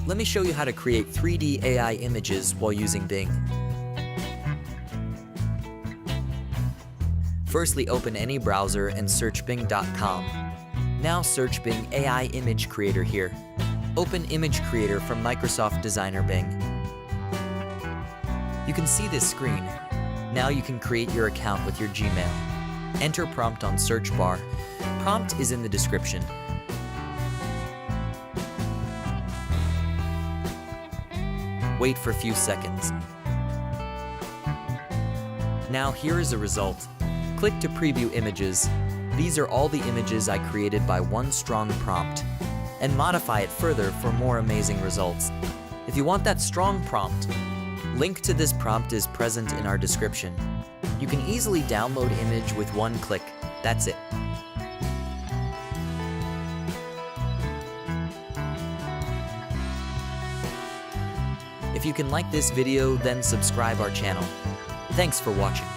Let me show you how to create 3D AI images while using Bing. Firstly, open any browser and search bing.com. Now search Bing AI Image Creator here. Open Image Creator from Microsoft Designer Bing. You can see this screen. Now you can create your account with your Gmail. Enter prompt on search bar. Prompt is in the description. Wait for a few seconds. Now here is a result. Click to preview images. These are all the images I created by one strong prompt, and modify it further for more amazing results. If you want that strong prompt, link to this prompt is present in our description. You can easily download image with one click. That's it. If you can like this video, then subscribe our channel. Thanks for watching.